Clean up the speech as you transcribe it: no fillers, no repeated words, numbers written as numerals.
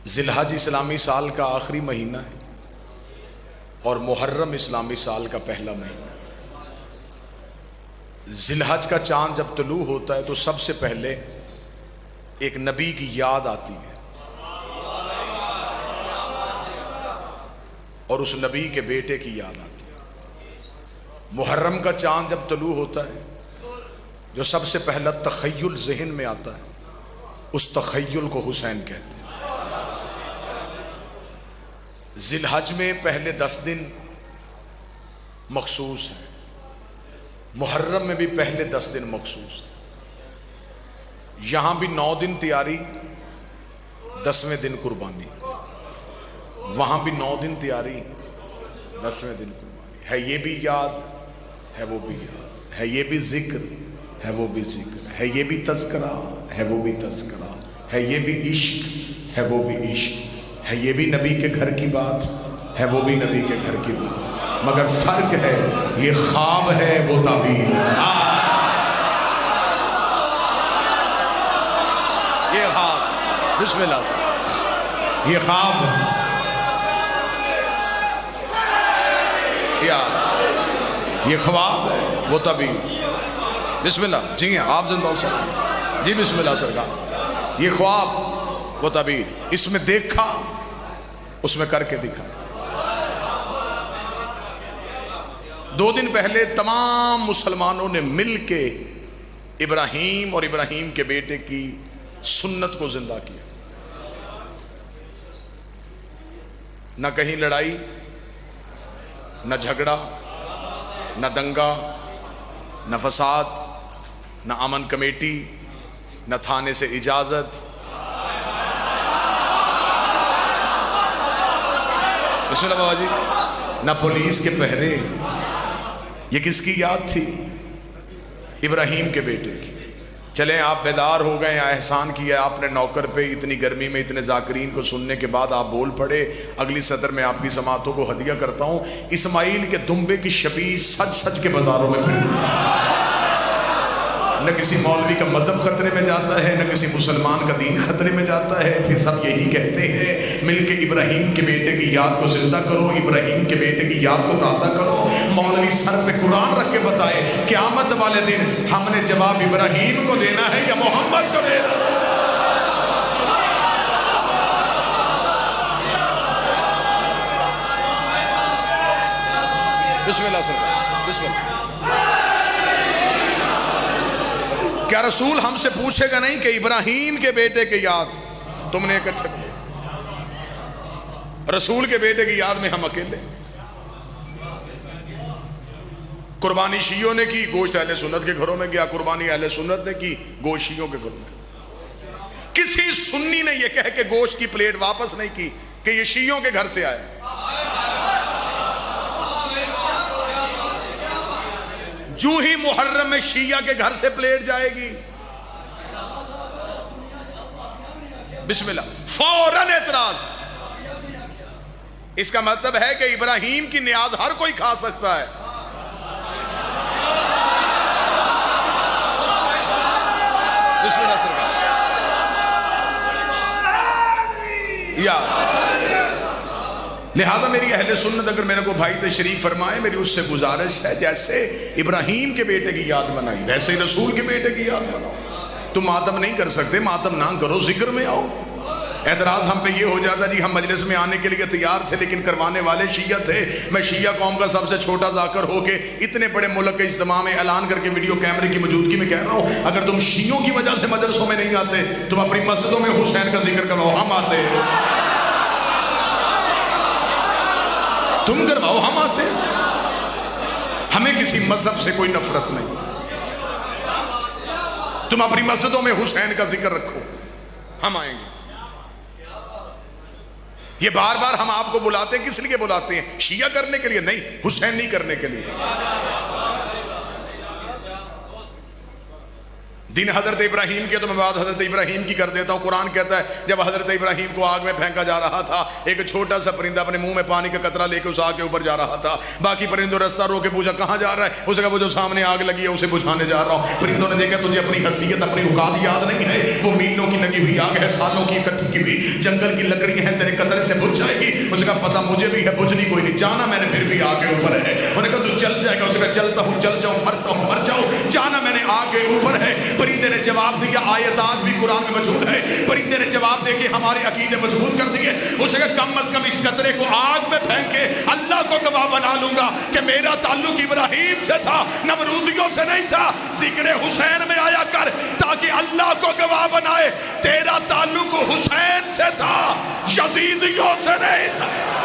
ذی الحج اسلامی سال کا آخری مہینہ ہے اور محرم اسلامی سال کا پہلا مہینہ ہے۔ ذی الحج کا چاند جب طلوع ہوتا ہے تو سب سے پہلے ایک نبی کی یاد آتی ہے اور اس نبی کے بیٹے کی یاد آتی ہے۔ محرم کا چاند جب طلوع ہوتا ہے جو سب سے پہلا تخیل ذہن میں آتا ہے اس تخیل کو حسین کہتے ہیں۔ ذی الحج میں پہلے 10 دن مخصوص ہیں، محرم میں بھی پہلے 10 دن مخصوص ہیں، یہاں بھی 9 دن تیاری، 10ویں دن قربانی، وہاں بھی 9 دن تیاری، 10ویں دن قربانی ہے۔ یہ بھی یاد ہے، وہ بھی یاد ہے، یہ بھی ذکر ہے، وہ بھی ذکر ہے، یہ بھی تذکرہ ہے، وہ بھی تذکرہ ہے، یہ بھی عشق ہے، وہ بھی عشق ہے، یہ بھی نبی کے گھر کی بات ہے، وہ بھی نبی کے گھر کی بات، مگر فرق ہے یہ خواب ہے وہ تعبیر۔ یہ خواب، بسم اللہ سے، یہ خواب یہ خواب ہے وہ تعبیر۔ بسم اللہ، جی ہیں آپ زندہ ہو سکتے، جی بسم اللہ سرکار۔ یہ خواب وہ تعبیر، اس میں دیکھا اس میں کر کے دکھا۔ 2 دن پہلے تمام مسلمانوں نے مل کے ابراہیم اور ابراہیم کے بیٹے کی سنت کو زندہ کیا۔ نہ کہیں لڑائی، نہ جھگڑا، نہ دنگا، نہ فساد، نہ امن کمیٹی، نہ تھانے سے اجازت، بسم اللہ بابا جی، نہ پولیس کے پہرے۔ یہ کس کی یاد تھی؟ ابراہیم کے بیٹے کی۔ چلیں آپ بیدار ہو گئے، احسان کیا آپ نے نوکر پہ، اتنی گرمی میں اتنے ذاکرین کو سننے کے بعد آپ بول پڑے۔ اگلی سطر میں آپ کی سماعتوں کو ہدیہ کرتا ہوں۔ اسماعیل کے دمبے کی شبیہ سج سج کے بازاروں میں پھرتی، نہ کسی مولوی کا مذہب خطرے میں جاتا ہے، نہ کسی مسلمان کا دین خطرے میں جاتا ہے، پھر سب یہی کہتے ہیں مل کے ابراہیم کے بیٹے کی یاد کو زندہ کرو، ابراہیم کے بیٹے کی یاد کو تازہ کرو۔ مولوی سر پہ قرآن رکھ کے بتائے قیامت والے دن ہم نے جواب ابراہیم کو دینا ہے یا محمد کو دینا ہے؟ بسم اللہ سرکار، بسم اللہ۔ کیا رسول ہم سے پوچھے گا نہیں کہ ابراہیم کے بیٹے کی یاد تم نے اکٹھے کی؟ رسول کے بیٹے کی یاد میں ہم اکیلے؟ قربانی شیعوں نے کی، گوشت اہل سنت کے گھروں میں گیا، قربانی اہل سنت نے کی، گوشت شیعوں کے گھروں میں۔ کسی سنی نے یہ کہہ کے گوشت کی پلیٹ واپس نہیں کی کہ یہ شیعوں کے گھر سے آئے۔ جو ہی محرم میں شیعہ کے گھر سے پلیٹ جائے گی، بسم اللہ، فوراً اعتراض۔ اس کا مطلب ہے کہ ابراہیم کی نیاز ہر کوئی کھا سکتا ہے۔ بسم اللہ سرکار۔ یا لہذا میری اہل سنت اگر میرے کو بھائی تشریف فرمائے، میری اس سے گزارش ہے جیسے ابراہیم کے بیٹے کی یاد بنائی ویسے ہی رسول کے بیٹے کی یاد بناؤ۔ تم ماتم نہیں کر سکتے، ماتم نہ کرو، ذکر میں آؤ۔ اعتراض ہم پہ یہ ہو جاتا جی ہم مجلس میں آنے کے لیے تیار تھے لیکن کروانے والے شیعہ تھے۔ میں شیعہ قوم کا سب سے چھوٹا ذاکر ہو کے اتنے بڑے ملک کے اجتماع میں اعلان کر کے ویڈیو کیمرے کی موجودگی میں کہہ رہا ہوں، اگر تم شیعوں کی وجہ سے مجلسوں میں نہیں آتے تم اپنی مسجدوں میں حسین کا ذکر کرواؤ، ہم آتے۔ تم کرواؤ، ہم آتے۔ ہمیں کسی مذہب سے کوئی نفرت نہیں، تم اپنی مسجدوں میں حسین کا ذکر رکھو، ہم آئیں گے۔ یہ بار بار ہم آپ کو بلاتے ہیں، کس لیے بلاتے ہیں؟ شیعہ کرنے کے لیے نہیں، حسینی کرنے کے لیے۔ دین حضرت ابراہیم کے تو میں بات حضرت ابراہیم کی کر دیتا ہوں. قرآن کہتا ہے جب حضرت ابراہیم کو آگ میں پھینکا جا رہا تھا ایک چھوٹا سا پرندہ اپنے منہ میں پانی کا قطرہ لے کے اس آگ کے اوپر جا رہا تھا. باقی پرندوں رستہ رو کے پوچھا کہاں جا رہا ہے؟ اس نے کہا وہ جو سامنے آگ لگی ہے اسے بجھانے جا رہا ہوں. پرندوں نے دیکھا تجھے اپنی حیثیت اپنی اوقات یاد نہیں ہے، وہ میلوں کی لگی ہوئی آگ ہے، سالوں کی اکٹھی کی ہوئی جنگل کی لکڑی ہیں، تیرے قطرے سے بجھ جائے گی. اس نے کہا پتہ مجھے بھی ہے، بجھنی کوئی نہیں، جانا میں نے پھر بھی آگ کے اوپر ہے. انہوں نے کہا تو چل جائے گا. اس نے کہا چلتا ہوں چل جاؤں، مرتا ہوں مر جاؤں، جانا میں نے آگ کے اوپر ہے. پرندے نے جواب دیا، آیتات بھی قرآن میں موجود ہے. پرندے نے جواب دے کے ہمارے عقیدے مضبوط کر دیے. اس نے کہا کم از کم اس قطرے کو آگ میں پھینک کے اللہ کو گواہ بنا لوں گا کہ میرا تعلق ابراہیم سے تھا، نمرودیوں سے نہیں تھا. ذکر حسین میں آیا کر تاکہ اللہ کو گواہ بنائے تیرا تعلق حسین سے تھا، یزیدیوں سے نہیں تھا.